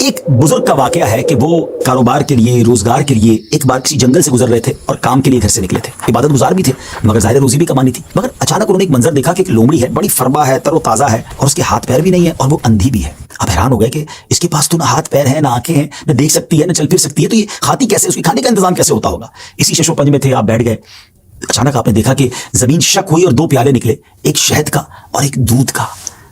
ایک بزرگ کا واقعہ ہے کہ وہ کاروبار کے لیے روزگار کے لیے ایک بار کسی جنگل سے گزر رہے تھے اور کام کے لیے گھر سے نکلے تھے. عبادت گزار بھی تھے مگر ظاہر روزی بھی کمانی تھی. مگر اچانک انہوں نے ایک منظر دیکھا کہ ایک لومڑی ہے, بڑی فربا ہے, تر و تازہ ہے, اور اس کے ہاتھ پیر بھی نہیں ہے اور وہ اندھی بھی ہے. اب حیران ہو گئے کہ اس کے پاس تو نہ ہاتھ پیر ہے, نہ آنکھیں ہیں, نہ دیکھ سکتی ہے, نہ چل پھر سکتی ہے, تو یہ کھاتی کیسے, اس کی کھانے کا انتظام کیسے ہوتا ہوگا. اسی شش و پنج میں تھے, آپ بیٹھ گئے. اچانک آپ نے دیکھا کہ زمین شک ہوئی اور دو پیالے نکلے, ایک شہد کا اور ایک دودھ کا.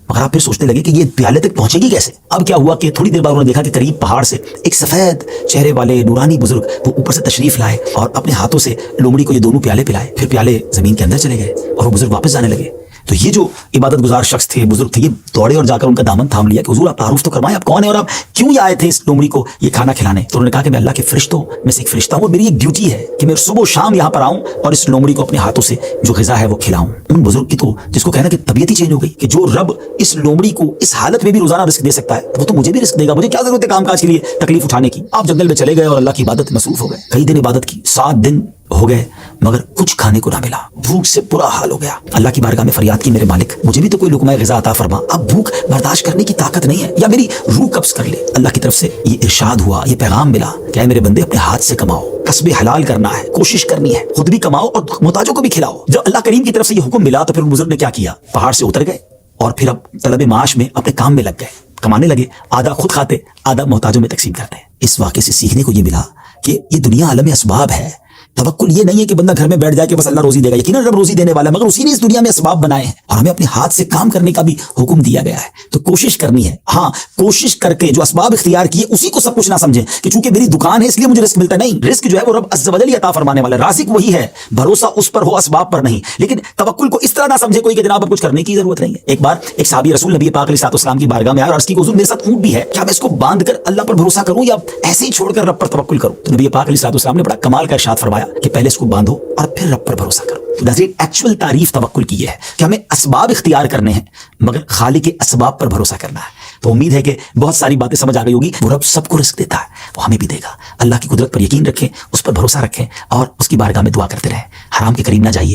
مگر آپ پھر سوچنے لگے کہ یہ پیالے تک پہنچے گی کیسے. اب کیا ہوا کہ تھوڑی دیر بعد انہوں نے دیکھا کہ قریب پہاڑ سے ایک سفید چہرے والے نورانی بزرگ وہ اوپر سے تشریف لائے اور اپنے ہاتھوں سے لومڑی کو یہ دونوں پیالے پلائے. پھر پیالے زمین کے اندر چلے گئے اور وہ بزرگ واپس جانے لگے. تو یہ جو عبادت گزار شخص تھے, بزرگ تھے, یہ دوڑے اور جا کر ان کا دامن تھام لیا کہ حضور آپ تعارف تو کروائیں, آپ کون ہیں اور آپ کیوں یہ آئے تھے اس لومڑی کو یہ کھانا کھلانے. تو انہوں نے کہا کہ میں اللہ کے فرشتوں میں سے ایک فرشتہ ہوں, میری ایک ڈیوٹی ہے کہ میں صبح و شام یہاں پر آؤں اور اس لومڑی کو اپنے ہاتھوں سے جو غذا ہے وہ کھلاؤں. ان بزرگ کی تو جس کو کہنا کہ طبیعت ہی چینج ہو گئی کہ جو رب اس لومڑی کو اس حالت میں بھی روزانہ رزق دے سکتا ہے وہ تو مجھے بھی رزق دے گا, مجھے کیا ضرورت ہے کام کاج کے لیے تکلیف اٹھانے کی. آپ جنگل میں چلے گئے اور اللہ کی عبادت مصروف ہو گئے. کئی دن عبادت کی, 7 دن ہو گئے مگر کچھ کھانے کو نہ ملا. بھوک سے برا حال ہو گیا. اللہ کی بارگاہ میں فریاد کی, میرے مالک مجھے بھی تو کوئی لقمہ غذا عطا فرما, اب بھوک برداشت کرنے کی طاقت نہیں ہے, یا میری روح قبض کر لے. اللہ کی طرف سے یہ ارشاد ہوا, یہ پیغام ملا کہ اے میرے بندے اپنے ہاتھ سے کماؤ, کسب حلال کرنا ہے, کوشش کرنی ہے, خود بھی کماؤ اور محتاجوں کو بھی کھلاؤ. جب اللہ کریم کی طرف سے یہ حکم ملا تو پھر بزرگ نے کیا کیا, پہاڑ سے اتر گئے اور پھر اب طلب معاش میں اپنے کام میں لگ گئے, کمانے لگے. آدھا خود کھاتے, آدھا محتاجوں میں تقسیم کرتے. اس واقعے سے سیکھنے کو یہ ملا کہ یہ دنیا عالم اسباب ہے. توکل یہ نہیں ہے کہ بندہ گھر میں بیٹھ جائے کہ بس اللہ روزی دے گا. یقیناً رب روزی دینے والا ہے, مگر اسی نے اس دنیا میں اسباب بنائے ہیں اور ہمیں اپنے ہاتھ سے کام کرنے کا بھی حکم دیا گیا ہے. تو کوشش کرنی ہے. ہاں, کوشش کر کے جو اسباب اختیار کیے اسی کو سب کچھ نہ سمجھیں کہ چونکہ میری دکان ہے اس لیے مجھے رزق ملتا ہے. نہیں, رزق جو ہے وہ رب عز و جل عطا فرمانے والا ہے. رازق وہی ہے, بھروسہ اس پر ہو, اسباب پر نہیں. لیکن توکل کو اس طرح نہ سمجھے کوئی کہ جناب اب کچھ کرنے کی ضرورت نہیں ہے. ایک بار ایک صحابی رسول نبی پاک علیہ السلام کی بارگاہ میں آیا اور عرض کی کہ حضور میرے ساتھ اونٹ بھی ہے, کیا میں اس کو باندھ کر اللہ پر بھروسہ کروں یا ایسے ہی چھوڑ کر رب پر توکل کروں. تو نبی پاک علیہ السلام نے بڑا کمال کا ارشاد فرمایا کہ پہلے اس کو باندھو اور پھر رب پر بھروسہ کرو. ایکچوئل تعریف توکل کی ہے کہ ہمیں اسباب اختیار کرنے ہیں مگر خالق کے اسباب پر بھروسہ کرنا ہے. تو امید ہے کہ بہت ساری باتیں سمجھ آ گئی ہوگی. وہ رب سب کو رزق دیتا ہے, وہ ہمیں بھی دے گا. اللہ کی قدرت پر یقین رکھیں, اس پر بھروسہ رکھیں اور اس کی بارگاہ میں دعا کرتے رہیں. حرام کے قریب نہ جائیے.